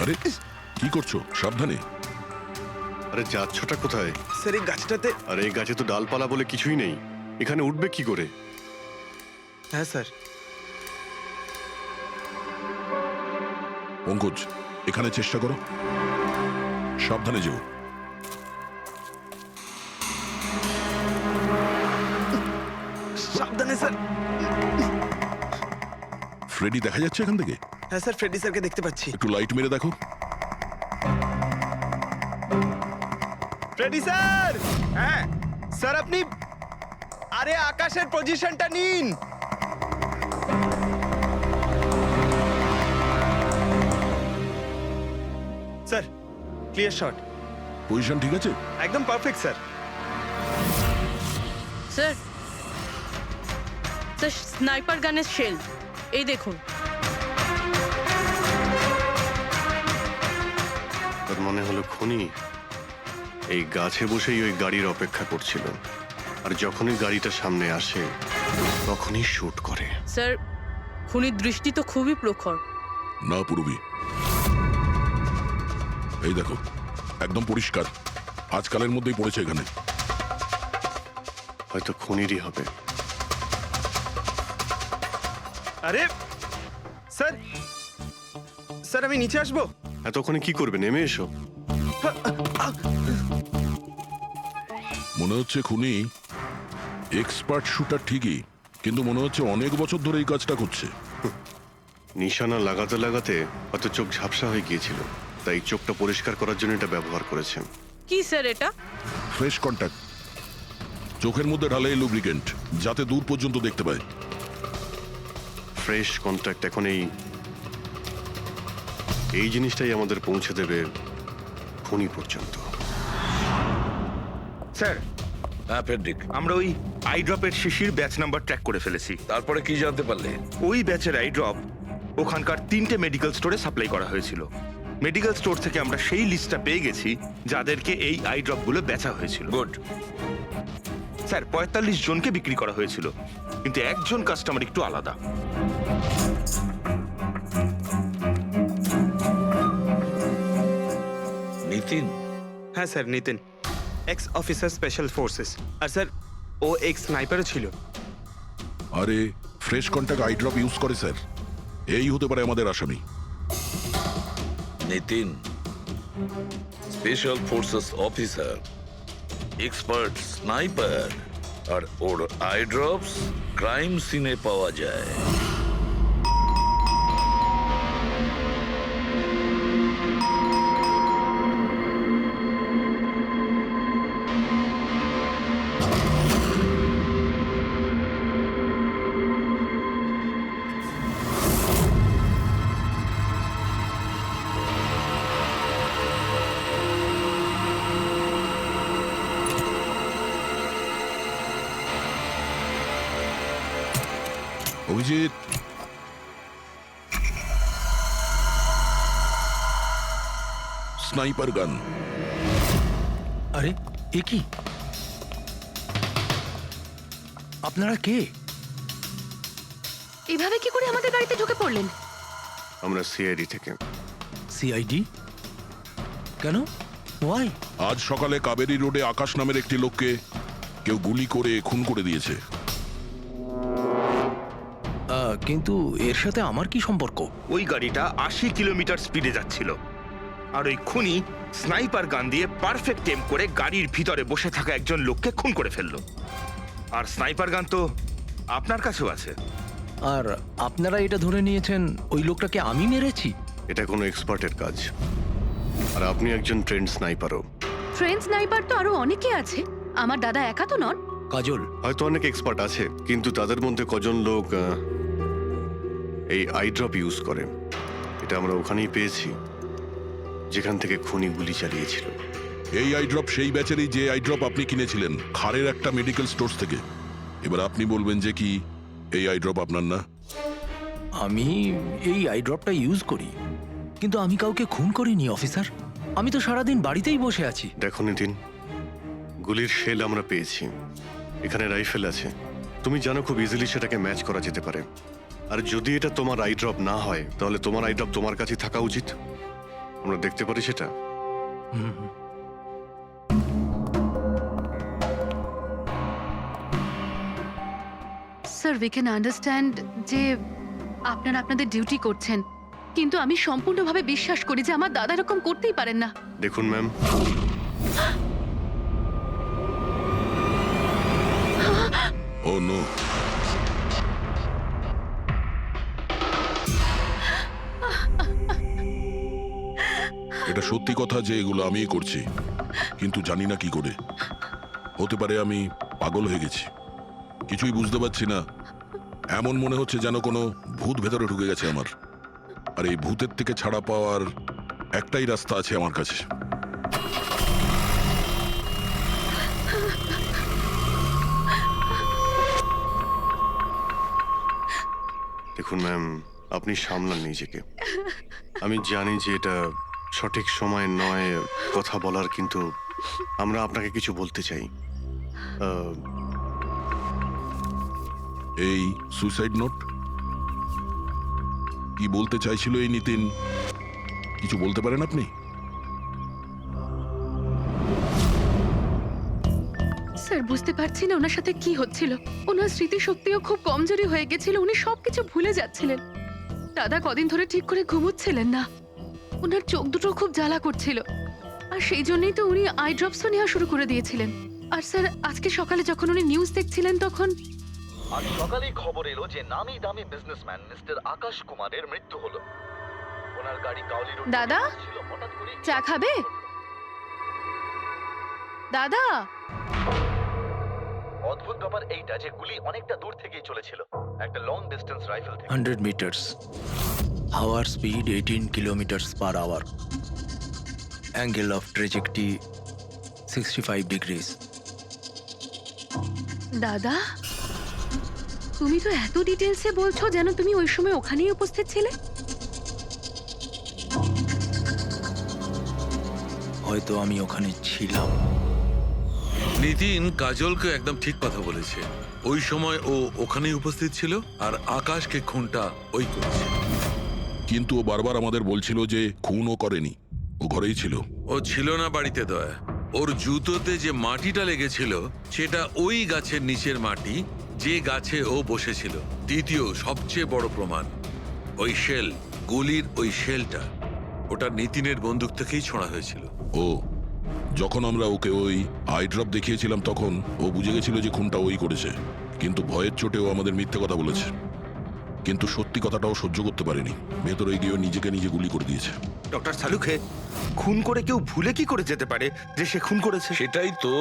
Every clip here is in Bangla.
আরে কি করছো? সাবধানে। আরে যাচ্ছটা কোথায়? স্যার এই গাছটাতে। আরে এই গাছে তো ডালপালা বলে কিছুই নেই, এখানে উঠবে কি করে? হ্যাঁ স্যার। পঙ্কজ, এখানে চেষ্টা করো। সাবধানে যেও। সাবধানে স্যার। ফ্রেডি দেখা যাচ্ছে এখান থেকে? হ্যাঁ স্যার, ফ্রেডি স্যারকে দেখতে পাচ্ছি। একটু লাইট মেরে দেখো। Freddie sir! হ্যাঁ স্যার, আপনি আরে আকাশের পজিশনটা নিন। Sir clear shot. পজিশন ঠিক আছে? একদম perfect sir. Sir sir, sniper গানের শেল এই দেখুন। তার মনে হলো খুনি এই গাছে বসেই ওই গাড়ির অপেক্ষা করছিল, আর যখনই গাড়িটা সামনে আসে তখনই শুট করে। স্যার, খুনির দৃষ্টি তো খুবই প্রখর। না পূর্বী, এই দেখো একদম পরিষ্কার, আজকালের মধ্যেই পড়েছে এখানে। হয়তো খুনিরই হবে। আরে স্যার, স্যার আমি নিচে আসবো? এতক্ষণে কি করবে? নেমে এসো। মনে হচ্ছে খুনি এক্সপার্ট শুটার ঠিকই, কিন্তু মনে হচ্ছে অনেক বছর ধরে এই কাজটা করছে। নিশানা লাগাতে লাগাতে হয়তো চোখ ঝাপসা হয়ে গিয়েছিল, তাই চোখটা পরিষ্কার করার জন্য এটা ব্যবহার করেছেন। কি স্যার এটা? ফ্রেশ কন্ট্যাক্ট, চোখের মধ্যে ঢালে এই লুব্রিকেন্ট, যাতে দূর পর্যন্ত দেখতে পায়। ফ্রেশ কন্ট্যাক্ট এখন এই জিনিসটাই আমাদের পৌঁছে দেবে খুনি পর্যন্ত। স্যার, হ্যাঁ ফেডরিক, আমরা ওই আই ড্রপের শিশির ব্যাচ নাম্বার ট্র্যাক করে ফেলেছি। তারপরে কি জানতে পারলে? ওই ব্যাচের আই ড্রপ ওখানকার 3টে মেডিকেল স্টোরে সাপ্লাই করা হয়েছিল। মেডিকেল স্টোর থেকে আমরা সেই লিস্টটা পেয়ে গেছি যাদেরকে এই আই ড্রপগুলো বেচা হয়েছিল। গুড। স্যার 45 জনকে বিক্রি করা হয়েছিল, কিন্তু একজন কাস্টমার একটু আলাদা। নিতিন? হ্যাঁ sir, Nitin, ex officer special forces. আর স্যার ও এক্স স্নাইপারও ছিল। আরে fresh contact eye drop use করে স্যার, এই হতে পারে আমাদের আসামি। Nitin special forces officer, expert sniper, আর ওর আই ড্রপস ক্রাইম সিনে পাওয়া যায়। অভিজিৎ, স্নাইপার গান। আরে এ কি? আপনারা কে? এভাবে কি করে আমাদের বাড়িতে ঢুকে পড়লেন? আমরা সিআইডি থেকে। সিআইডি? কেন? ওয়াই? আজ সকালে কাবেরী রোডে আকাশ নামের একটি লোককে কেউ গুলি করে খুন করে দিয়েছে। কিন্তু এর সাথে আমার কি সম্পর্ক? ওই গাড়িটা 80 কিলোমিটার স্পিডে যাচ্ছিল, আর ওই খুনি স্নাইপার গান দিয়ে পারফেক্ট এম করে গাড়ির ভিতরে বসে থাকা একজন লোককে খুন করে ফেললো। আর স্নাইপার গান তো আপনার কাছেও আছে। আর আপনারা এটা ধরে নিয়েছেন ওই লোকটাকে আমি মেরেছি? এটা কোনো এক্সপার্টের কাজ, আর আপনি একজন ট্রেন্ড স্নাইপারও। ট্রেন স্নাইপার তো আরো অনেকে আছে, আমার দাদা একা তো নন। কাজল, হয়তো অনেক এক্সপার্ট আছে, কিন্তু তাদের মধ্যে কজন লোক এই আই ড্রপ ইউজ করে, এটা আমরা ওখানেই পেয়েছি যেখান থেকে খুনি গুলি চালিয়েছিল। এই আই ড্রপ সেই ব্যাচেরই যে আই ড্রপ আপনি কিনেছিলেন খারের একটা মেডিকেল স্টোর থেকে। এবার আপনি বলবেন যে কি এই আই ড্রপ আপনার না? আমি এই আই ড্রপটা ইউজ করি, কিন্তু আমি কাউকে খুন করিনি অফিসার। আমি তো সারাদিন বাড়িতেই বসে আছি। দেখো নিতিন, গুলির শেল আমরা পেয়েছি, এখানে রাইফেল আছে, তুমি জানো খুব ইজিলি সেটাকে ম্যাচ করা যেতে পারে। আর যদি এটা তোমার আই ড্রপ না হয়, তাহলে তোমার আই ড্রপ তোমার কাছে থাকা উচিত। আমরা দেখতে পারি সেটা? স্যার উই ক্যান আন্ডারস্ট্যান্ড যে আপনারা আপনাদের ডিউটি করছেন, কিন্তু আমি সম্পূর্ণভাবে বিশ্বাস করি যে আমার দাদা এরকম করতেই পারেন না। দেখুন ম্যাম, ও নো, এটা সত্যি কথা যে এগুলো আমিই করছি, কিন্তু জানি না কি করে। হতে পারে আমি পাগল হয়ে গেছি, কিছুই বুঝতে পারছি না। এমন মনে হচ্ছে যেন কোনো ভূত ভেতরে ঢুকে গেছে আমার। আর এই ভূতের থেকে ছাড়া পাওয়ার একটাই রাস্তা আছে আমার কাছে। দেখুন ম্যাম, আপনি সামলান নিজেকে। আমি জানি যে এটা সঠিক সময় নয় কথা বলার, কিন্তু আমরা আপনাকে কিছু বলতে চাই। এই সুইসাইড নোট কি বলতে চাইছিল এই নিতিন? কিছু বলতে পারেন আপনি? স্যার বুঝতে পারছি না ওনার সাথে কি হচ্ছিল। ওনার স্মৃতিশক্তিও খুব কমজোরি হয়ে গেছিল, উনি সবকিছু ভুলে যাচ্ছিলেন। দাদা কদিন ধরে ঠিক করে ঘুমোচ্ছিলেন না, ওনার চোখ দুটো খুব জ্বালা করছিল, আর সেই জন্যই তো উনি আই ড্রপসও নেওয়া শুরু করে দিয়েছিলেন। আর স্যার আজকে সকালে যখন উনি নিউজ দেখছিলেন তখন আজ সকালেই খবর এলো যে নামি দামি বিজনেসম্যান মিস্টার আকাশ কুমারের মৃত্যু হলো। ওনার গাড়ি কাউলি রোড দাদা? ছিল, হঠাৎ করে চা খাবে? দাদা, অদ্ভুত ব্যাপার এইটা যে গুলি অনেকটা দূর থেকেই চলেছিল, একটা লং ডিস্টেন্স রাইফেল থেকে। 100 মিটার্স, হাওয়ার speed 18 kilometres per hour, angle of trajectory 65 degrees. দাদা তুমি তো এত ডিটেলসে বলছো যেন তুমি ওই সময় ওখানেই উপস্থিত ছিলে। হয়তো আমি ওখানে ছিলাম। নিতিন কাজলকে একদম ঠিক কথা বলেছে। ওই সময় ও ওখানেই উপস্থিত ছিল, আর আকাশকে খুনটা ওই করেছে। কিন্তু ও বারবার আমাদের বলছিল যে খুনও করেনি, ও ঘরেই ছিল। ও ছিল না বাড়িতে দয়া। ওর জুতোতে যে মাটিটা লেগেছিল সেটা ওই গাছের নিচের মাটি যে গাছে ও বসেছিল। দ্বিতীয় সবচেয়ে বড় প্রমাণ, ওই শেল, গুলির ওই শেলটা, ওটা নিতিনের বন্দুক থেকেই ছোঁড়া হয়েছিল। ও যখন আমরা ওকে ওই আই ড্রপ দেখিয়েছিলাম তখন ও বুঝে গেছিল যে খুনটা ওই করেছে, কিন্তু ভয়ের চোটেও আমাদের মিথ্যে কথা বলেছে। কিন্তু সত্যি কথাটাও সহ্য করতে পারেনি, ভেতরে গিয়ে নিজেকে নিজে গুলি করে দিয়েছে। ডক্টর সালুখে, খুন করে কেউ ভুলে কি করে যেতে পারে যে সে খুন করেছে? সেটাই তো।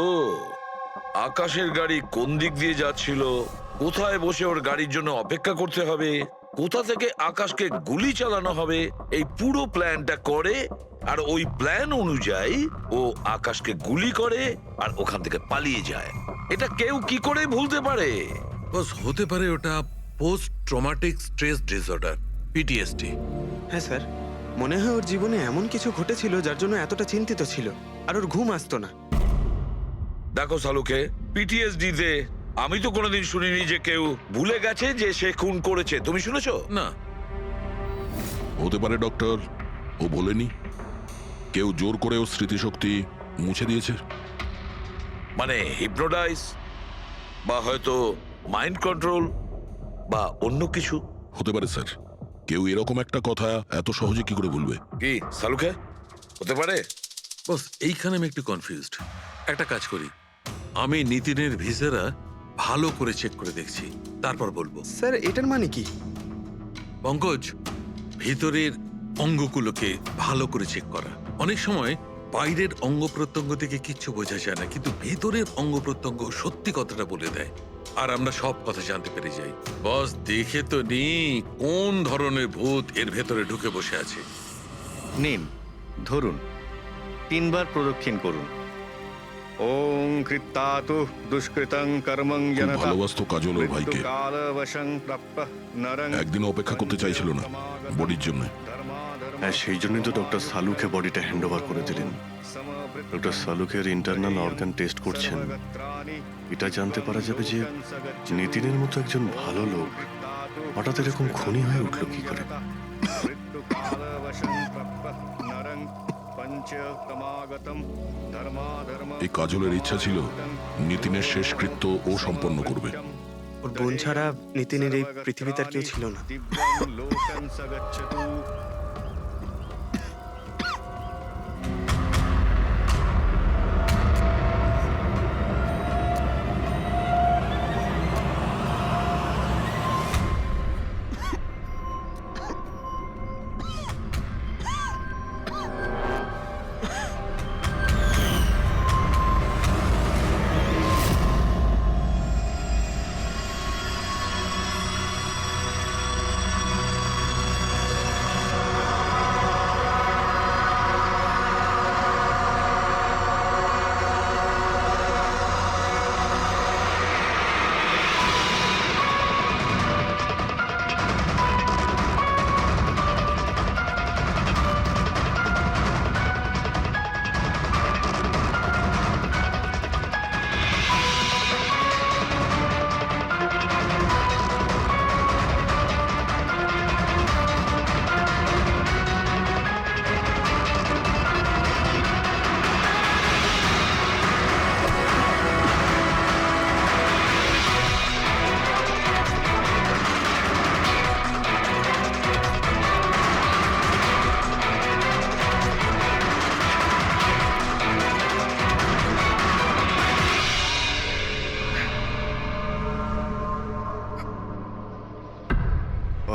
আকাশের গাড়ি কোন দিক দিয়ে যাচ্ছিল, কোথায় বসে ওর গাড়ির জন্য অপেক্ষা করতে হবে, কোথা থেকে আকাশকে গুলি চালানো হবে, এই পুরো প্ল্যানটা করে, আর ওই প্ল্যান অনুযায়ী ও আকাশকে গুলি করে আর ওখান থেকে পালিয়ে যায়। এটা কেউ কি করে ভুলতে পারে? বস, হতে পারে ওটা post traumatic stress disorder, PTSD. হ্যাঁ স্যার, মনে হয় ওর জীবনে এমন কিছু ঘটেছিল যার জন্য এতটা চিন্তিত ছিল, আর ওর ঘুম আসতো না। দেখো সালুকে, পিটিএসডি তে আমি তো কোনোদিন শুনিনি যে কেউ ভুলে গেছে যে সে খুন করেছে। তুমি শুনেছো? না। হতে পারে ডক্টর, ও বলেনি, কেউ জোর করে ওর স্মৃতিশক্তি মুছে দিয়েছে। মানে হিপনোটাইজ, বা হয়তো মাইন্ড কন্ট্রোল, বা অন্য কিছু। হতে পারে স্যার, কেউ এরকম একটা কথা এত সহজে কি করে ভুলবে? কি সালুকে, হতে পারে? বস, এইখানে আমি একটু কনফিউজড। একটা কাজ করি, আমি নিতিনের ভিসেরা ভালো করে চেক করে দেখছি, তারপর বলবো। স্যার এটার মানে কি? পঙ্কজ, ভিতরের অঙ্গগুলোকে ভালো করে চেক করা। অনেক সময় বাইরের অঙ্গ প্রত্যঙ্গ থেকে কিচ্ছু বোঝা যায় না, কিন্তু ভেতরের অঙ্গ প্রত্যঙ্গ সত্যি কথাটা বলে দেয়, আর আমরা সব কথা জানতে পেরে যাই। বস, দেখে তো নি কোন ধরনের ভূত এর ভেতরে ঢুকে বসে আছে। নিন, ধরুন, 3 বার প্রদক্ষিণ করুন। ওং কৃত্তাতু দুষ্কৃতং কর্মং খুব জনতা ভালোবাসতো কাজল ওর ভাইকে। মৃত্যুকালবশং প্রাপ্যঃ নরং একদিন অপেক্ষা করতে চাইছিল না বডির জন্য। হ্যাঁ, সেই জন্যই তো ডক্টর সালুকে বডিটা হ্যান্ড ওভার করে দিলেন। ডক্টর সালুকের ইন্টারনাল অর্গান টেস্ট করছেন, এটা জানতে পারা যাবে যে নিতিনের মতো একজন ভালো লোক হঠাৎ এরকম খুনি হয়ে উঠল কি করে। এই কাজলের ইচ্ছা ছিল নিতিনের শেষকৃত্য ও সম্পন্ন করবে। ওর বোন ছাড়া নিতিনের এই পৃথিবীতে আর কেউ ছিল না।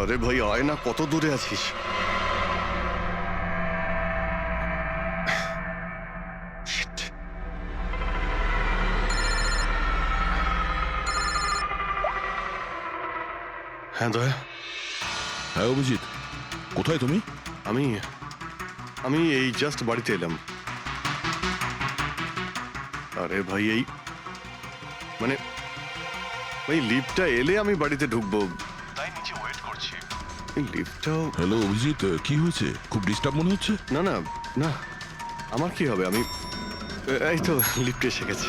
আরে ভাই আয় না, কত দূরে আছিস? Shit. হ্যাঁ দয়া, হ্যাঁ অভিজিৎ, কোথায় তুমি? আমি আমি এই জাস্ট বাড়িতে এলাম। আরে ভাই এই মানে ওই লিফটটা এলে আমি বাড়িতে ঢুকবো, তাই নিচে ওয়েট করছি। এই লিফটটাও হ্যালো অভিজিৎ, কি হয়েছে? খুব ডিস্টার্ব মনে হচ্ছে। না না না, আমার কি হবে, আমি এই তো লিফটে এসে গেছি।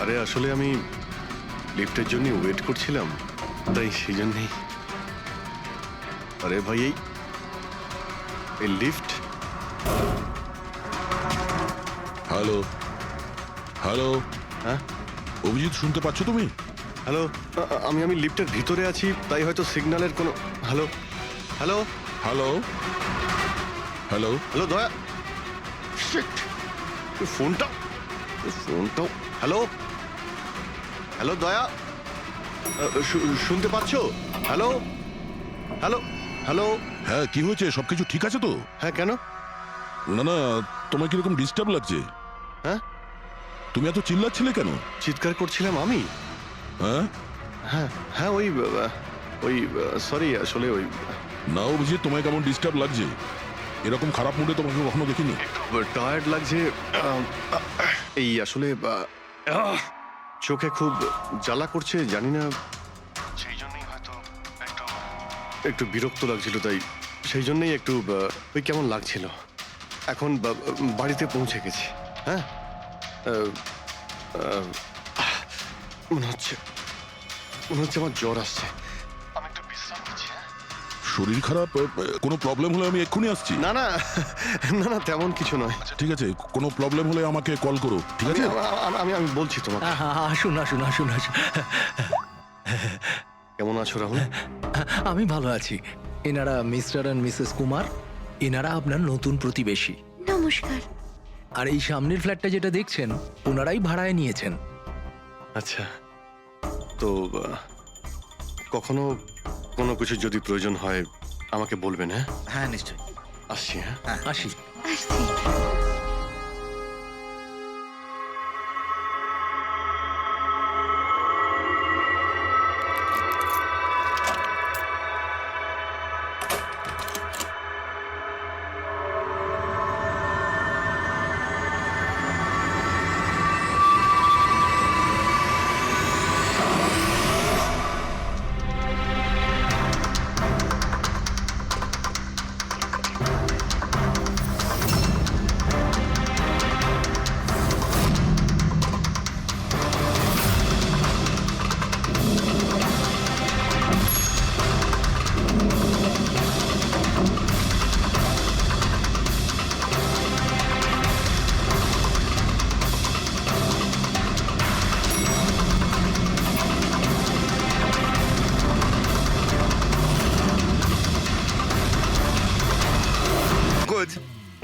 আরে আসলে আমি লিফটের জন্য ওয়েট করছিলাম, তাই সেই জন্যেই। আরে ভাই এই লিফট। হ্যালো হ্যালো, হ্যাঁ অভিজিৎ শুনতে পাচ্ছ তুমি? হ্যালো, আমি লিফটের ভিতরে আছি, তাই হয়তো সিগন্যালের কোনো। Hello hello hello hello, hello দয়া, শিট, ফোনটা ফোনটাও। হ্যালো হ্যালো দয়া, শুনতে পাচ্ছো? Hello hello hello. হ্যাঁ কি হয়েছে? সবকিছু ঠিক আছে তো? হ্যাঁ কেন? না না, তোমার কিরকম ডিস্টার্ব লাগছে? হ্যাঁ তুমি এত চিল্লাচ্ছিলে কেন? চিৎকার করছিলাম আমি? হ্যাঁ হ্যাঁ হ্যাঁ ওই সরি, আসলে ওই না অভিজিৎ, তোমায় কেমন ডিস্টার্ব লাগছে? এরকম খারাপ মুডে তোমাকে কখনো দেখিনি। টায়ার্ড লাগছে, এই আসলে চোখে খুব জ্বালা করছে, জানি না, সেই জন্যই হয়তো একটু বিরক্ত লাগছিল, তাই সেই জন্যই একটু ওই কেমন লাগছিল। এখন বাড়িতে পৌঁছে গেছি। হ্যাঁ মনে হচ্ছে আমার জ্বর আসছে, আমি একটু বিশ্রাম নিচ্ছি। শরীর খারাপ? কোনো প্রবলেম হলে আমি এক্ষুনি আসছি। না না না না, তেমন কিছু নয়। ঠিক আছে, কোনো প্রবলেম হলে আমাকে কল করো, ঠিক আছে? আমি বলছি তোমাকে। আসুন আসুন আসুন আসুন। কেমন আছো রাহুল? আমি ভালো আছি। এনারা মিস্টার অ্যান্ড মিসেস কুমার, এনারা আপনার নতুন প্রতিবেশী। নমস্কার। আর এই সামনের ফ্ল্যাটটা যেটা দেখছেন, ওনারাই ভাড়ায় নিয়েছেন। আচ্ছা, তো কখনো কোনো কিছু যদি প্রয়োজন হয় আমাকে বলবেন। হ্যাঁ হ্যাঁ নিশ্চয়ই। আসছি। হ্যাঁ আসি। আসছি।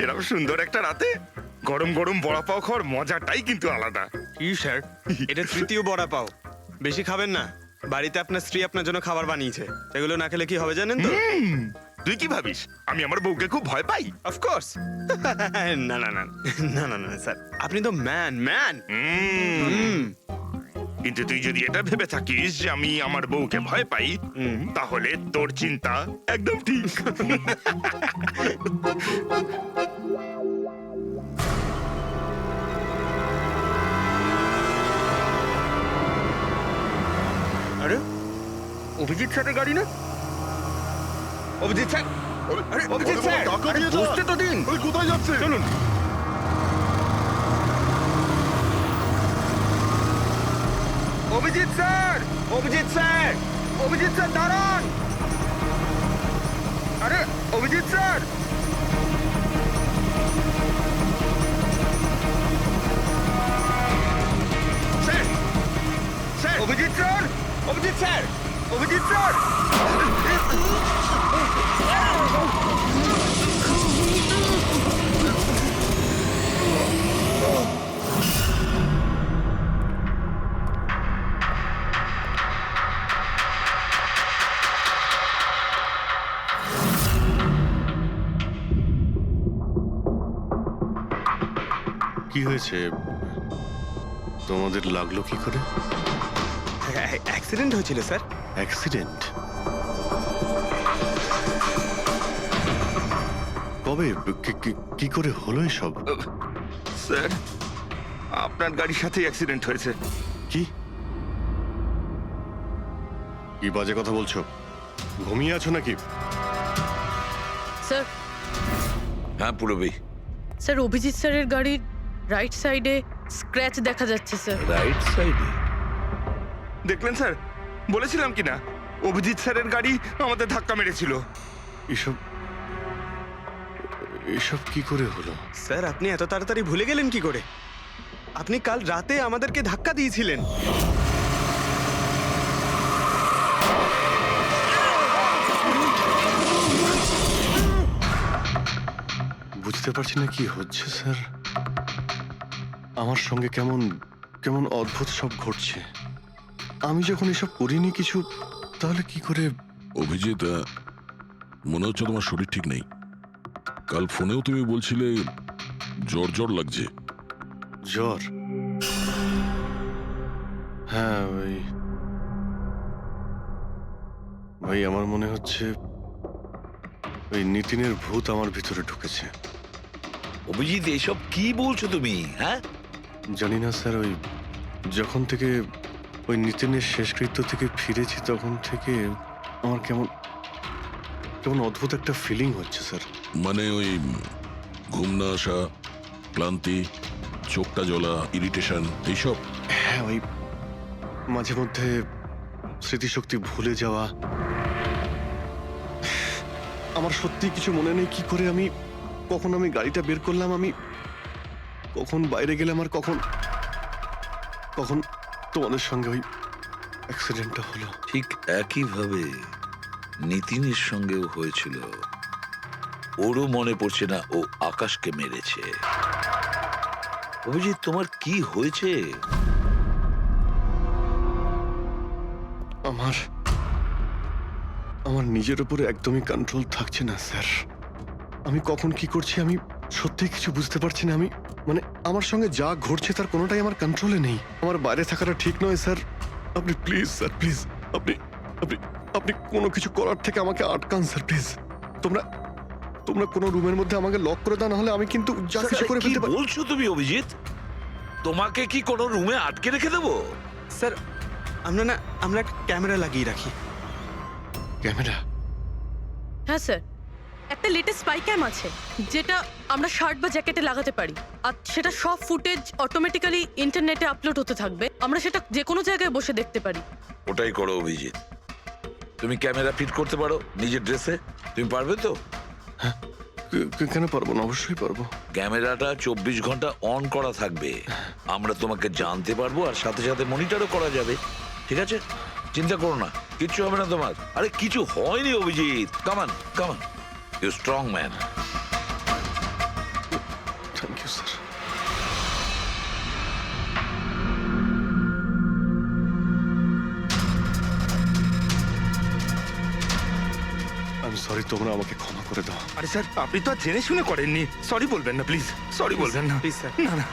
এরকম সুন্দর একটা রাতে গরম গরম বড়া পাও খাওয়ার মজাটাই কিন্তু আলাদা। ইউ স্যার, এটা তৃতীয় বড়া পাও। বেশি খাবেন না, বাড়িতে আপনার স্ত্রী আপনার জন্য খাবার বানিয়েছে, এগুলো না খেলে কি হবে জানেন তো? তুই কি ভাবিস আমি আমার বউকে খুব ভয় পাই? অফকোর্স। না না না না না না স্যার, আপনি তো ম্যান। কিন্তু তুই যদি এটা ভেবে থাকিস যে আমি আমার বউকে ভয় পাই, তাহলে তোর চিন্তা একদম ঠিক। আরে অভিজিৎ স্যারের গাড়ি না? অভিজিৎ স্যার, আরে অভিজিৎ স্যার, আরে বসতে তো দিন। কোথায় যাচ্ছে? চলুন। Abhijit sir, Abhijit sir, Abhijit sir দাঁড়ান। আরে Abhijit sir, sir, sir, Abhijit sir, Abhijit sir, Abhijit sir. কি হয়েছে? তোমাদের লাগলো কি করে? অ্যাক্সিডেন্ট হয়েছিল স্যার। অ্যাক্সিডেন্ট? কবে? কি করে হলো এসব? স্যার, আপনার গাড়ির সাথে অ্যাক্সিডেন্ট হয়েছে। কি কি বাজে কথা বলছো? ঘুমিয়ে আছো নাকি? স্যার, হ্যাঁ পুরবি, স্যার অভিজিৎ স্যারের গাড়ির রাইট সাইডে স্ক্র্যাচ দেখা যাচ্ছে স্যার। রাইট সাইডে? দেখলেন স্যার, বলেছিলাম কি না অভিজিৎ স্যারের গাড়ি আমাদের ধাক্কা মেরেছিল। এসব এসব কি করে হলো? স্যার, আপনি এত তাড়াতাড়ি ভুলে গেলেন কি করে? আপনি কাল রাতে আমাদেরকে ধাক্কা দিয়েছিলেন। বুঝতে পারছি না কি হচ্ছে স্যার। আমার সঙ্গে কেমন কেমন অদ্ভুত সব ঘটছে। আমি যখন এসব করিনি কিছু, তাহলে কি করে? অভিজিৎ, মনে হচ্ছে তোমার শরীর ঠিক নেই। কাল ফোনেও তুমি বলছিলে জ্বর জ্বর লাগছে। জ্বর? হ্যাঁ, ভাই আমার মনে হচ্ছে ওই নিতিনের ভূত আমার ভিতরে ঢুকেছে। অভিজিৎ, এসব কি বলছো তুমি? হ্যাঁ, জানি না স্যার, ওই যখন থেকে ওই নিতিনের শেষকৃত্য থেকে ফিরেছি তখন থেকে আমার কেমন কেমন অদ্ভুত একটা ফিলিং হচ্ছে স্যার। মানে ওই ঘুম না আসা, ক্লান্তি, চোখটা জ্বলা, ইরিটেশন, এইসব? হ্যাঁ, ওই মাঝে মধ্যে স্মৃতিশক্তি ভুলে যাওয়া। আমার সত্যি কিছু মনে নেই কি করে আমি কখন আমি গাড়িটা বের করলাম, আমি কখন বাইরে গেলাম, আর কখন কখন তোমাদের সঙ্গে ওই অ্যাক্সিডেন্টটা হলো। ঠিক একইভাবে নিতিনের সঙ্গেও হয়েছিল। ওরও মনে পড়ছে না ও আকাশকে মেরেছে। অভিজিৎ, তোমার কি হয়েছে? আমার আমার নিজের উপরে একদমই কন্ট্রোল থাকছে না স্যার। আমি কখন কি করছি আমি সত্যি কিছু বুঝতে পারছি না। আমি মানে আমার সঙ্গে যা ঘটছে তার কোনোটাই আমার কন্ট্রোলে নেই। আমার বাইরে থাকাটা ঠিক নয় স্যার। আপনি প্লিজ স্যার, প্লিজ আপনি আপনি আপনি কোনো কিছু করার থেকে আমাকে আটকান স্যার, প্লিজ। তোমরা তোমরা কোনো রুমের মধ্যে আমাকে লক করে দাও, না হলে আমি কিন্তু যা কিছু করে কি ফেলতে পারি। বলছো তুমি অভিজিৎ? তোমাকে কি কোনো রুমে আটকে রেখে দেবো? স্যার, আমরা একটা ক্যামেরা লাগিয়ে রাখি। ক্যামেরা? হ্যাঁ স্যার, একটা লেটেস্ট স্পাই ক্যাম আছে যেটা আমরা শার্ট বা জ্যাকেটে লাগাতে পারি, আর সেটা সব ফুটেজ অটোমেটিক্যালি ইন্টারনেটে আপলোড হতে থাকবে। আমরা সেটা যে কোনো জায়গায় বসে দেখতে পারি। ওটাই করো অভিজিৎ। তুমি ক্যামেরা ফিট করতে পারো নিজের ড্রেসে? তুমি পারবে তো? কেন পারবো না? অবশ্যই পারবো। ক্যামেরাটা 24 ঘন্টা অন করা থাকবে। আমরা তোমাকে জানতে পারবো, আর সাথে সাথে মনিটরও করা যাবে। ঠিক আছে, চিন্তা করো না, কিচ্ছু হবে না তোমার। আরে কিছু হয়নি Abhijit. Come on come on, you strong man. You sir. আমি সরি, তোমরা আমাকে ক্ষমা করে দাও। আরে স্যার, আপনি তো আর জেনে শুনে করেননি। সরি বলবেন না প্লিজ, সরি বলবেন না প্লিজ স্যার। না না,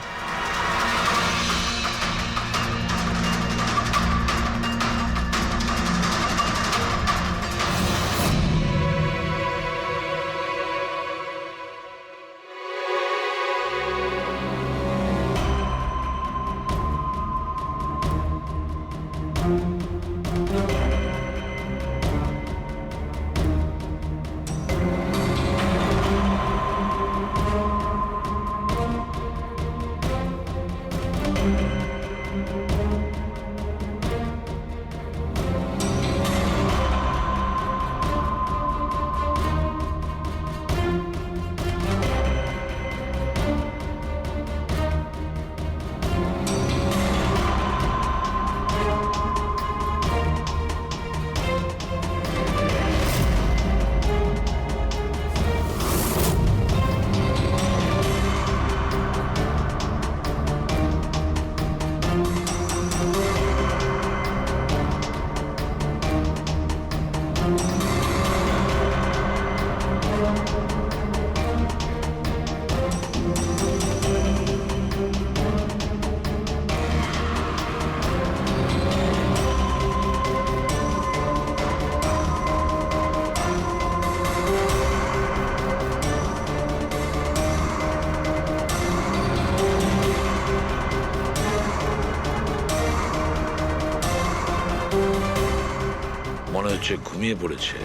মনে হচ্ছে ঘুমিয়ে পড়েছে।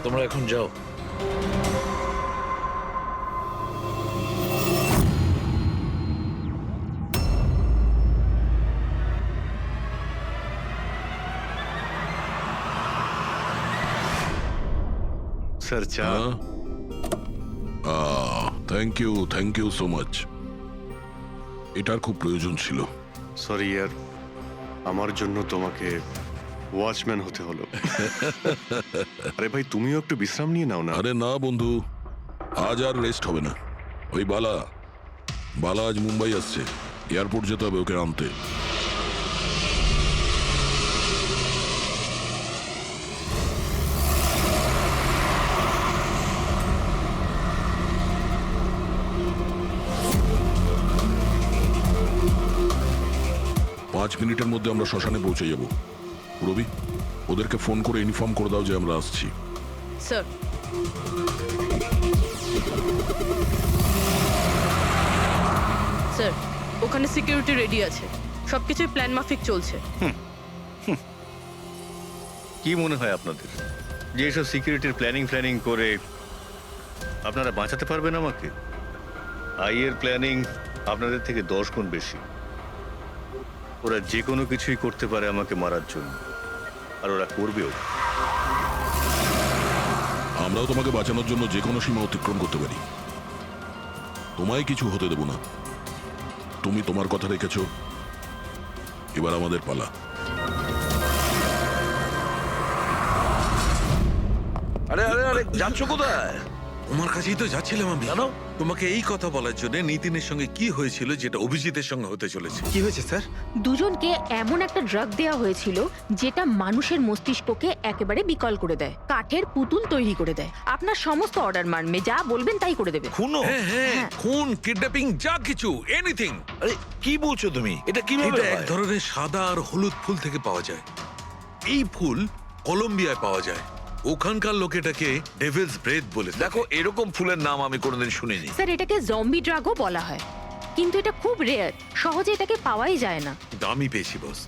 তোমরা এখন যাও। স্যার চা। Thank you so much. এটার খুব প্রয়োজন ছিল। সরি ইয়ার, আমার জন্য তোমাকে ওয়াচম্যান হতে হলো। আরে ভাই, তুমিও একটু বিশ্রাম নিয়ে নাও না। আরে না বন্ধু, আজ আর রেস্ট হবে না। ওই বালা আজ মুম্বাই আসছে, এয়ারপোর্ট যেতে হবে ওকে আনতে। পাঁচ মিনিটের মধ্যে আমরা শ্মশানে পৌঁছে যাব। রবি, ওদেরকে ফোন করে ইনফর্ম করে দাও যে আমরা আসছি। স্যার, স্যার ওখানে সিকিউরিটি রেডি আছে, সবকিছুই প্ল্যান মাফিক চলছে। কি মনে হয় আপনাদের যে এসব সিকিউরিটির প্ল্যানিং করে আপনারা বাঁচাতে পারবেন আমাকে? আইয়ের প্ল্যানিং আপনাদের থেকে 10 গুণ বেশি। ওরা যে কোনো কিছুই করতে পারে আমাকে মারার জন্য, আর ওরা করবেও। আমরাও তোমাকে বাঁচানোর জন্য যে কোনো সীমা অতিক্রম করতে পারি। তোমায় কিছু হতে দেব না। তুমি তোমার কথা রেখেছ, এবার আমাদের পালা। আরে আরে আরে, যাচ্ছ কোথায়? তোমার কাছেই তো যাচ্ছিলাম আমি। কেন? তোমাকে এই কথা বলার জন্য নিতিনের সঙ্গে কি হয়েছিল যেটা অভিজিতের সঙ্গে হতে চলেছে। কি হয়েছে স্যার? দুজনকে এমন একটা ড্রাগ দেওয়া হয়েছিল যেটা মানুষের মস্তিষ্ককে একেবারে বিকল করে দেয়, কাঠের পুতুল তৈরি করে দেয়। আপনার সমস্ত অর্ডার মানবে, যা বলবেন তাই করে দেবে। খুনো? হ্যাঁ হ্যাঁ, খুন, কিডন্যাপিং, যা কিছু, এনিথিং। আরে কি বলছো তুমি? এটা কিভাবে এটা এক হয়? ধরনের সাদা আর হলুদ ফুল থেকে পাওয়া যায়। এই ফুল কলম্বিয়ায় পাওয়া যায়। ওখানকার লোক এটাকে ডেভিলস ব্রেথ বলে থাকে। দেখো, এরকম ফুলের নাম আমি কোনোদিন শুনিনি। স্যার, এটাকে জম্বি ড্রাগও বলা হয়, কিন্তু এটা খুব রেয়ার, সহজে এটাকে পাওয়াই যায় না। দামি পেয়েছি বস,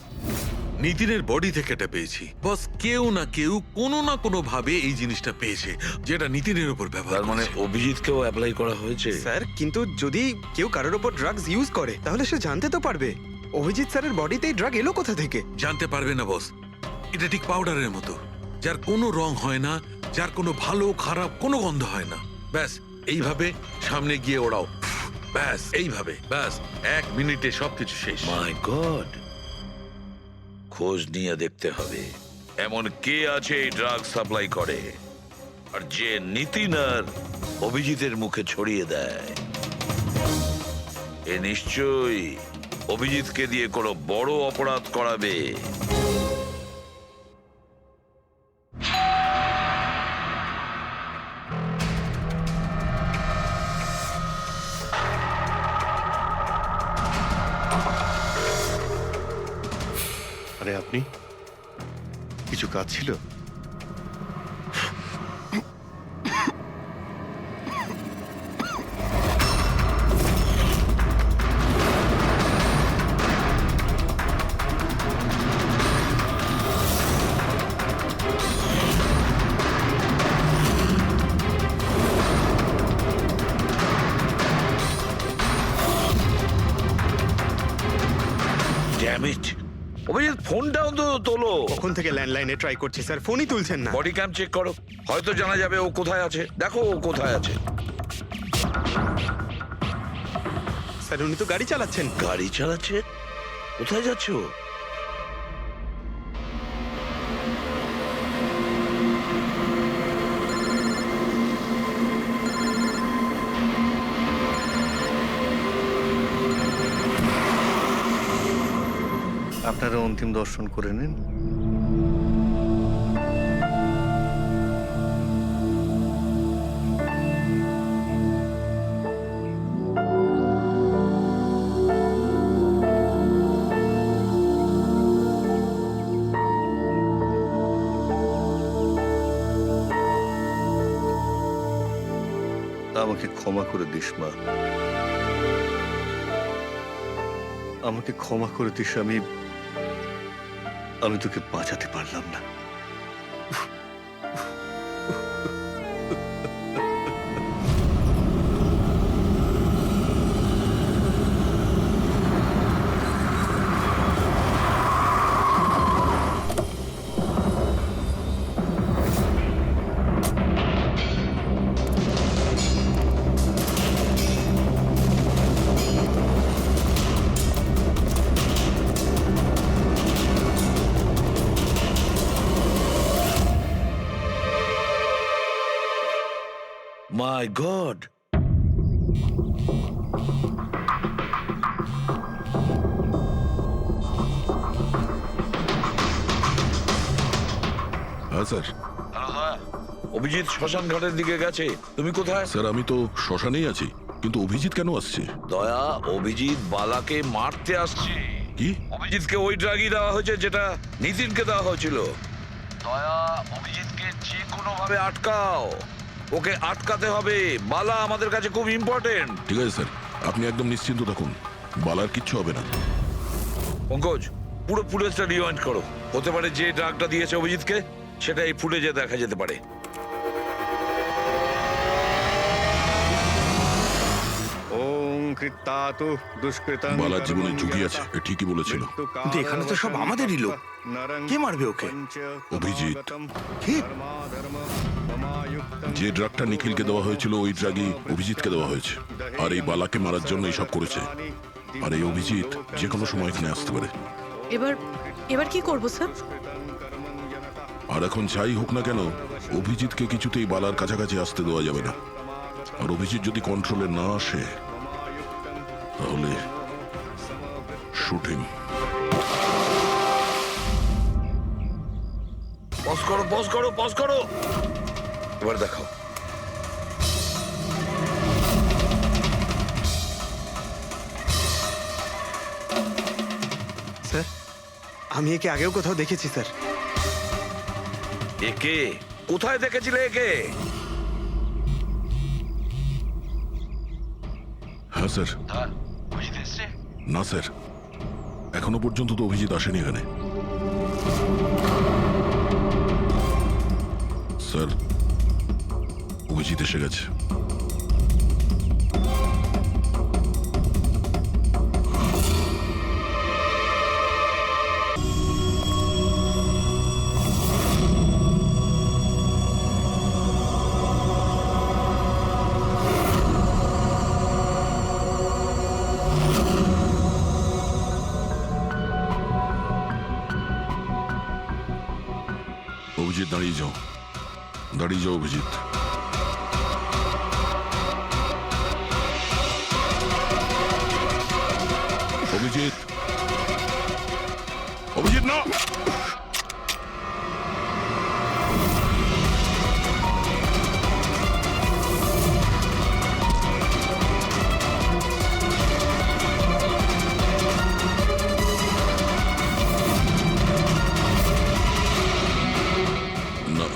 নিতিনের বডি থেকে এটা পেয়েছি বস। কেউ না কেউ কোনো না কোনো ভাবে এই জিনিসটা পেয়েছে, যেটা নিতিনের উপর ব্যবহার তার মানে করেছে। অভিজিৎকেও অ্যাপ্লাই করা হয়েছে। স্যার, কিন্তু যদি কেউ কারোর ওপর ড্রাগস ইউজ করে তাহলে সে জানতে তো পারবে অভিজিৎ স্যারের বডিতে এই ড্রাগ এলো কোথা থেকে। জানতে পারবে না বস। এটা ঠিক পাউডারের মতো, যার কোনো রং হয় না, যার কোনো ভালো খারাপ কোনো গন্ধ হয় না। ব্যাস এইভাবে সামনে গিয়ে ওড়াও, ব্যাস এইভাবে, ব্যাস 1 মিনিটে সবকিছু শেষ। মাই গড, খোঁজ নিয়ে দেখতে হবে এমন কে আছে এই ড্রাগ সাপ্লাই করে আর যে নিতিন আর অভিজিতের মুখে ছড়িয়ে দেয়। এ নিশ্চয়ই অভিজিৎকে দিয়ে কোনো বড় অপরাধ করাবে। আরে আপনি কিছু কাজ ছিল? Damn it! অভিজিৎ ফোনটা অন্তত তোলো। কখন থেকে ল্যান্ডলাইনে ট্রাই করছি স্যার, ফোনই তুলছেন না। বডি ক্যাম চেক করো, হয়তো জানা যাবে ও কোথায় আছে। দেখো ও কোথায় আছে। স্যার উনি তো গাড়ি চালাচ্ছেন। গাড়ি চালাচ্ছে? কোথায় যাচ্ছে ও? আপনারা অন্তিম দর্শন করে নিন। আমাকে ক্ষমা করে দিস মা, আমাকে ক্ষমা করে দিস। আমি তোকে বাঁচাতে পারলাম না। মাই গড! হ্যাঁ স্যার। অভিজিৎ শ্মশান ঘাটের দিকে গেছে। তুমি কোথায়? স্যার আমি তো শ্মশানেই আছি, কিন্তু অভিজিৎ কেন আসছে? দয়া, অভিজিৎ বালাকে মারতে আসছে। কি? অভিজিৎকে ওই ড্রাগই দেওয়া হয়েছে যেটা নিতিনকে দেওয়া হয়েছিল। দয়া, অভিজিৎকে যে কোনো ভাবে আটকাও। ওকে আটকাতে হবে। বালা আমাদের কাছে খুব ইম্পর্টেন্ট। ঠিক আছে স্যার, আপনি একদম নিশ্চিন্ত থাকুন, বালার কিচ্ছু হবে না। পঙ্কজ, পুরো ফুটেজটা রিওয়াইন্ড করো। হতে পারে যে ড্রাগটা দিয়েছে অভিজিৎকে সেটা এই ফুটেজে দেখা যেতে পারে। ওম কৃত্তাতু দুষ্কৃতং। বালার জীবনে ঝুঁকি আছে, এ ঠিকই বলেছিল। কিন্তু এখানে তো সব আমাদেরই লোক। কে মারবে ওকে? অভিজিৎ। কি? যে ড্রাগটা নিখিলকে দেওয়া হয়েছিল ওই ড্রাগই অভিজিৎকে দেওয়া হয়েছে, আর এই বালাকে মারার জন্য এইসব করেছে। আর এই অভিজিৎ যে কোনো সময় এখানে আসতে পারে। এবার কি করবো স্যার? আর এখন যাই হোক না কেন, অভিজিৎকে কিছুতেই বালার কাছাকাছি আসতে দেওয়া যাবে না। আর অভিজিৎ যদি কন্ট্রোলে না আসে তাহলে শুটিং। পজ করো, পজ করো, পজ করো। এবার দেখাও। স্যার আমি একে আগেও কোথাও দেখেছি স্যার। একে কোথায় দেখেছিলে একে? হ্যাঁ স্যার। না স্যার, এখনো পর্যন্ত তো অভিজিৎ আসেনি এখানে। স্যার, অভিজিৎ এসে গেছে। অভিজিৎ দাঁড়িয়ে যাও, দাঁড়িয়ে যাও অভিজিৎ। অভিজিৎ, অভিজিৎ না! না।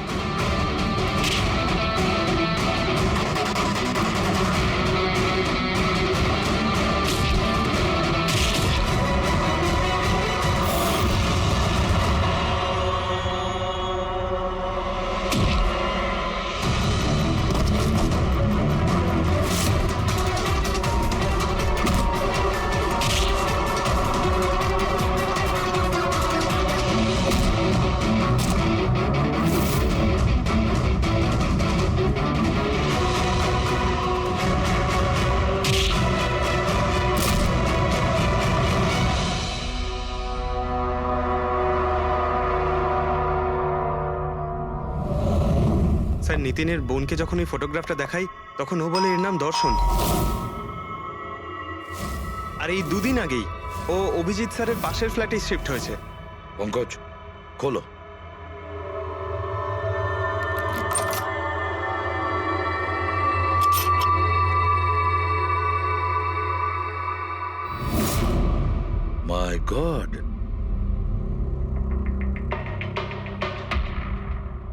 স্যার নিতিনের বোনকে যখন এই ফটোগ্রাফটা দেখাই তখন ও বলে এর নাম দর্শন। আর এই দুদিন আগেই ও অভিজিৎ স্যারের পাশের ফ্ল্যাটে শিফট হয়েছে। পঙ্কজ, খোলো। মাই গড!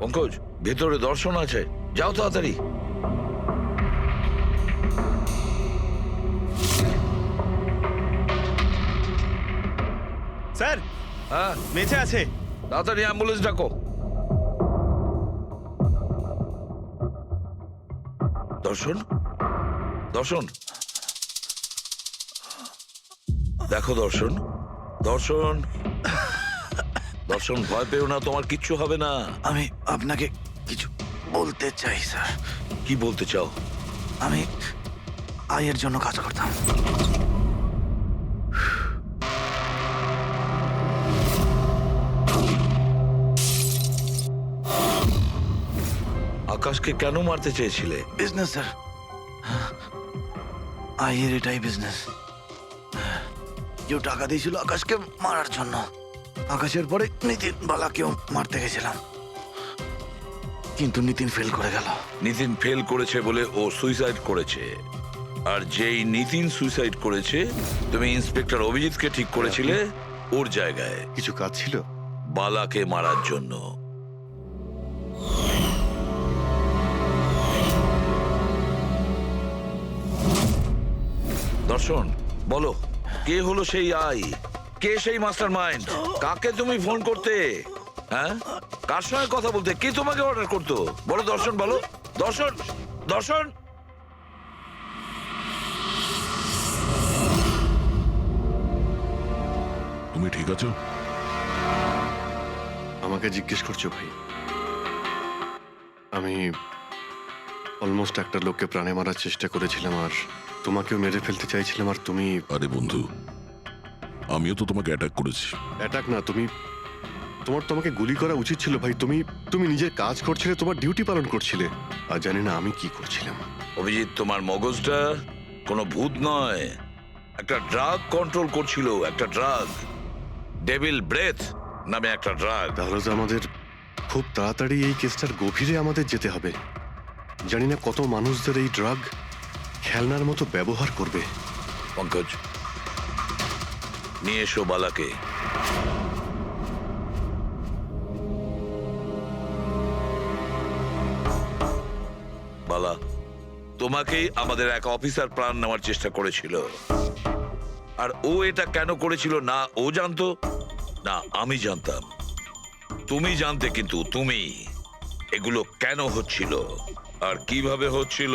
পঙ্কজ, ভেতরে দর্শন আছে, যাও তাড়াতাড়ি। স্যার, হ্যাঁ, বেঁচে আছে। তাড়াতাড়ি অ্যাম্বুলেন্স ডাকো। দর্শন, দর্শন, দেখো দর্শন, দর্শন, দর্শন, ভয় পেও না, তোমার কিচ্ছু হবে না। আমি আপনাকে কিছু বলতে চাই স্যার। কি বলতে চাও? আমি আয়ের জন্য কাজ করতাম। আকাশকে কেন মারতে চেয়েছিলে? বিজনেস স্যার, আয়ের এটাই বিজনেস। কেউ টাকা দিয়েছিল আকাশকে মারার জন্য। আকাশের পরে নিতিন বালাকেও মারতে গেছিলাম, কিন্তু নিতিন ফেল করে গেল। নিতিন ফেল করেছে বলে ও সুইসাইড করেছে। আর যেই নিতিন সুইসাইড করেছে, তুমি ইন্সপেক্টর অভিজিৎকে ঠিক করেছিলে ওর জায়গায় কিছু কাজ ছিল? বালাকে মারার জন্য। দর্শন, বলো, কে হলো সেই আই? কে সেই মাস্টার মাইন্ড? কাকে তুমি ফোন করতে? হ্যাঁ, কার সঙ্গে কথা বলতে? কে তোমাকে অর্ডার করতো? বলো দর্শন, বলো দর্শন, দর্শন। তুমি ঠিক আছো? আমাকে জিজ্ঞেস করছো ভাই? আমি অলমোস্ট একটা লোককে প্রাণে মারার চেষ্টা করেছিলাম, আর তোমাকেও মেরে ফেলতে চাইছিলাম, আর তুমি... আরে বন্ধু, আমিও তো তোমাকে অ্যাটাক করেছি। অ্যাটাক না, তোমাকে গুলি করা উচিত ছিল ভাই। তুমি নিজের কাজ করছিলে, তোমার ডিউটি পালন করছিলে, আর জানি না আমি কি করছিলাম। অভিজিৎ, তোমার মগজটা কোনো ভূত নয়, একটা ড্রাগ কন্ট্রোল করছিল। একটা ড্রাগ, ডেভিল ব্রেথ নামে একটা ড্রাগ। তাহলে তো আমাদের খুব তাড়াতাড়ি এই কেসটার গভীরে আমাদের যেতে হবে। জানি না কত মানুষদের এই ড্রাগ খেলনার মতো ব্যবহার করবে। পঙ্কজ, নিয়ে এসো বালাকে। বালা, তোমাকেই আমাদের এক অফিসার প্রাণ নেওয়ার চেষ্টা করেছিল। আর ও এটা কেন করেছিল না ও জানতো, না আমি জানতাম। তুমি জানতে, কিন্তু তুমি এগুলো কেন হচ্ছিল আর কিভাবে হচ্ছিল,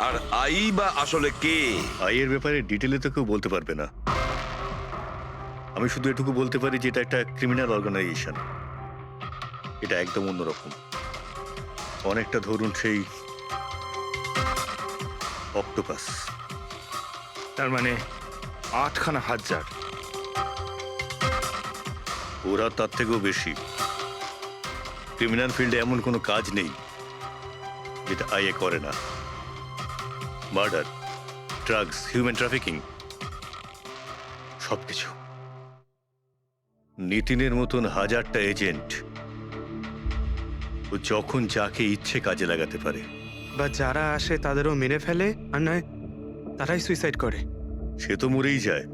আর আই বা আসলে কে? আইয়ের ব্যাপারে ডিটেলে তো কেউ বলতে পারবে না। আমি শুধু এটুকু বলতে পারি যে এটা একটা ক্রিমিনাল অর্গানাইজেশন। এটা একদম অন্যরকম, অনেকটা ধরুন সেই অক্টোপাস। তার মানে 8খানা হাজার। ওরা তার থেকেও বেশি। ক্রিমিনাল ফিল্ডে এমন কোনো কাজ নেই যেটা আইএ করে না। মার্ডার, ড্রাগস, হিউম্যান ট্রাফিকিং সবকিছু। নিতিনের মতন হাজারটা এজেন্ট ও যখন যাকে ইচ্ছে কাজে লাগাতে পারে। বা যারা আসে তাদেরও মেরে ফেলে, আর নয় তারাই সুইসাইড করে। সে তো মরেই যায়,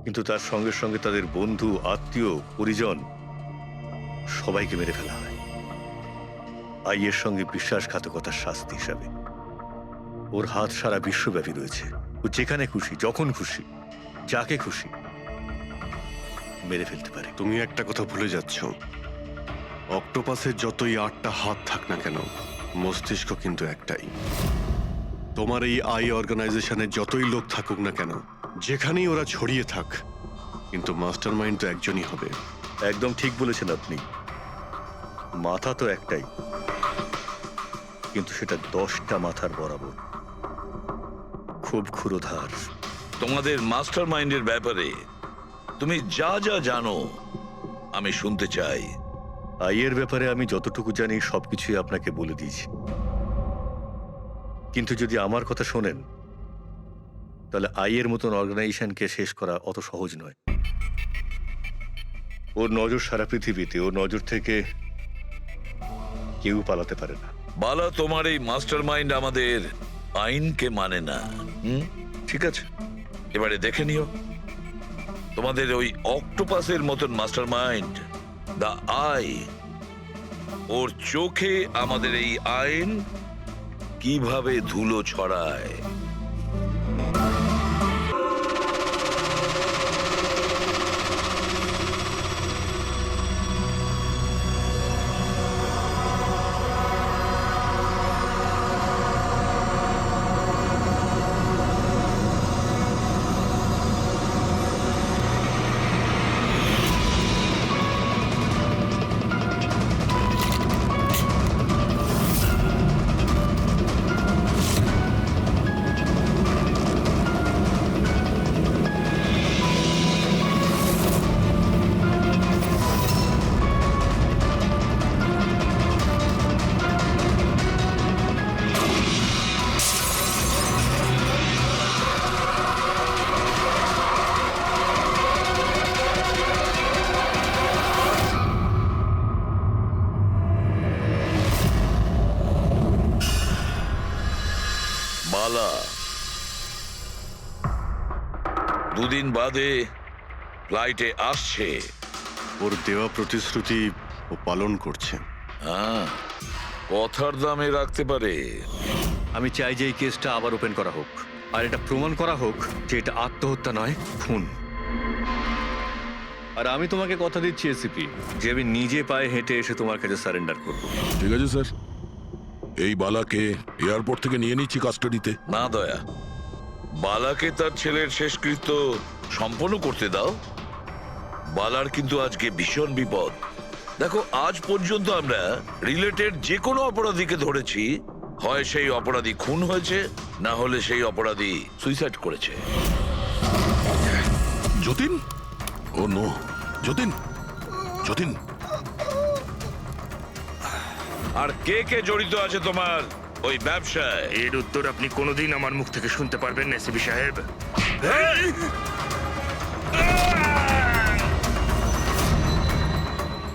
কিন্তু তার সঙ্গে সঙ্গে তাদের বন্ধু, আত্মীয়, পরিজন সবাইকে মেরে ফেলা হয় আইয়ের সঙ্গে বিশ্বাসঘাতকতার শাস্তি হিসাবে। ওর হাত সারা বিশ্বব্যাপী রয়েছে। ও যেখানে খুশি, যখন খুশি, যাকে খুশি মেরে ফেলতে পারে। তুমি একটা কথা ভুলে যাচ্ছ, অক্টোপাসের যতই 8টা হাত থাক না কেন, মস্তিষ্ক কিন্তু একটাই। তোমার এই আই অর্গানাইজেশনের যতই লোক থাকুক না কেন, যেখানেই ওরা ছড়িয়ে থাক, কিন্তু মাস্টার মাইন্ড তো একজনই হবে। একদম ঠিক বলেছেন আপনি। মাথা তো একটাই, কিন্তু সেটা 10টা মাথার বরাবর, খুব ক্ষুরোধার। তোমাদের মাস্টার মাইন্ডের ব্যাপারে তুমি যা যা জানো আমি শুনতে চাই। আইয়ের ব্যাপারে আমি যতটুকু জানি সবকিছুই আপনাকে বলে দিয়েছি, কিন্তু যদি আমার কথা শোনেন তাহলে আইয়ের মতন অর্গানাইজেশনকে শেষ করা অত সহজ নয়। ওর নজর সারা পৃথিবীতে, ওর নজর থেকে কেউ পালাতে পারে না। বালা, তোমার এই মাস্টার মাইন্ড আমাদের আইনকে মানে না। ঠিক আছে, এবারে দেখে নিও তোমাদের ওই অক্টোপাসের মতন মাস্টার মাইন্ড দা আই, ওর চোখে আমাদের এই আইন কিভাবে ধুলো ছড়ায়। বালা, দুদিন বাদে ফ্লাইটে আসছে। ওর দেওয়া প্রতিশ্রুতি ও পালন করছে। হ্যাঁ, কথার দামে রাখতে পারে। আমি চাই যে এই কেসটা আবার ওপেন করা হোক, আর এটা প্রমাণ করা হোক যে এটা আত্মহত্যা নয়, খুন। আর আমি তোমাকে কথা দিচ্ছি এসিপি, যে আমি নিজে পায়ে হেঁটে এসে তোমার কাছে সারেন্ডার করব। ঠিক আছে স্যার, এই বালাকে এয়ারপোর্ট থেকে নিয়ে নিচ্ছি কাস্টাডিতে। না দয়া, বালাকে তার ছেলের শেষকৃত্য সম্পন্ন করতে দাও। বালার কিন্তু আজকে ভীষণ বিপদ। দেখো, আজ পর্যন্ত আমরা রিলেটেড যে কোনো অপরাধীকে ধরেছি, হয় সেই অপরাধী খুন হয়েছে, না হলে সেই অপরাধী সুইসাইড করেছে। যতীন, ও নো, যতীন, যতীন। আর কে কে জড়িত আছে তোমার ওই ব্যবসায়? এর উত্তর আপনি কোনোদিন আমার মুখ থেকে শুনতে পারবেন না এসিপি সাহেব।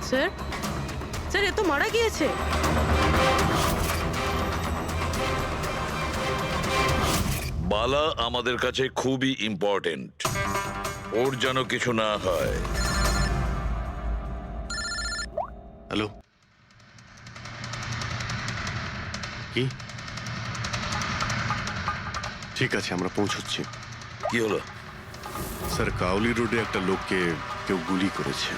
স্যার, স্যার, এ তো মারা গিয়েছে। বালা আমাদের কাছে খুবই ইম্পর্টেন্ট, ওর যেন কিছু না হয়। হ্যালো, কি? ঠিক আছে, আমরা পৌঁছচ্ছি। কি হলো? স্যার, কাউলি রোডে একটা লোককে কেউ গুলি করেছে।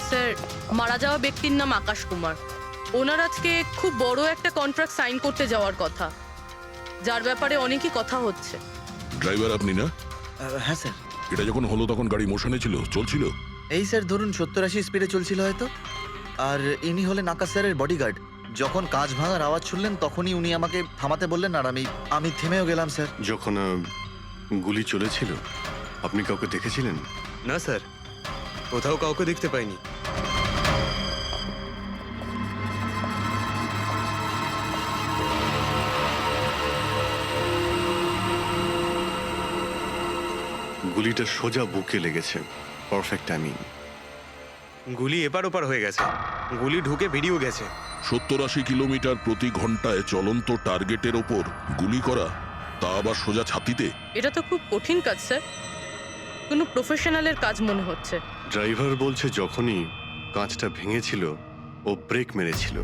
স্যার, মারা যাওয়া ব্যক্তির নাম আকাশ কুমার। ওনার আজকে খুব বড় একটা কন্ট্রাক্ট সাইন করতে যাওয়ার কথা, যার ব্যাপারে অনেকই কথা হচ্ছে। ড্রাইভার আপনি না? হ্যাঁ স্যার। এটা যখন হলো তখন গাড়ি মোশনে ছিল, চলছিল? এই স্যার ধরুন 70-80 স্পিডে চলছিল হয়তো। আর ইনি হলেন আকাশ স্যারের বডিগার্ড। যখন কাঁচ ভাঙার আওয়াজ শুনলেন তখনই উনি আমাকে থামাতে বললেন, আর আমি থেমেও গেলাম স্যার। যখন গুলি চলেছিল আপনি কাউকে দেখেছিলেন? না স্যার, কোথাও কাউকে দেখতে পাইনি। গুলিটা সোজা বুকে লেগেছে, পারফেক্ট টাইমিং। গুলি এপার ওপার হয়ে গেছে, গুলি ঢুকে বেরিয়েও গেছে। 70-80 কিলোমিটার প্রতি ঘন্টায় চলন্ত টার্গেটের ওপর গুলি করা, তা আবার সোজা ছাতিতে। এটা তো খুব কঠিন কাজ স্যার, কোনো প্রফেশনালের কাজ মনে হচ্ছে। ড্রাইভার বলছে যখনই কাঁচটা ভেঙেছিল ও ব্রেক মেরেছিল,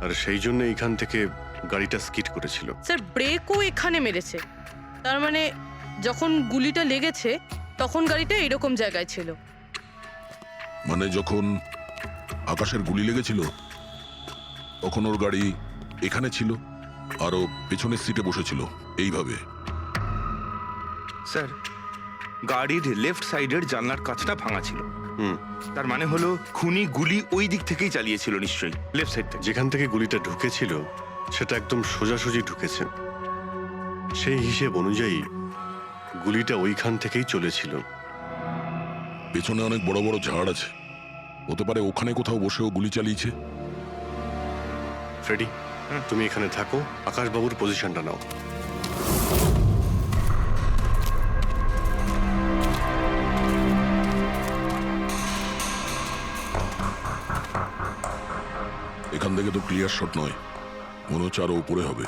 আর সেই জন্য এইখান থেকে গাড়িটা স্কিড করেছিল। স্যার ব্রেকও এখানে মেরেছে, তার মানে যখন গুলিটা লেগেছে তখন গাড়িটা এরকম জায়গায় ছিল। মানে যখন আকাশের গুলি লেগেছিল তখন ওর গাড়ি এখানে ছিল আর ও পেছনের সিটে বসেছিল এইভাবে। স্যার, গাড়ির লেফট সাইডের জানলার কাঁচটা ভাঙা ছিল। হুম, তার মানে হলো খুনি গুলি ওই দিক থেকেই চালিয়েছিল নিশ্চয়ই, লেফট সাইড থেকে। যেখান থেকে গুলিটা ঢুকেছিল সেটা একদম সোজাসুজি ঢুকেছে। সেই হিসেব অনুযায়ী গুলিটা ওইখান থেকেই চলেছিল। পেছনে অনেক বড় বড় ঝাড় আছে, হতে পারে ওখানে কোথাও বসেও গুলি চালিয়েছে। ফ্রেডি, তুমি এখানে থাকো, আকাশবাবুর পজিশনটা নাও। এখান থেকে তো ক্লিয়ার শট নয়, মনে হচ্ছে আরো উপরে হবে।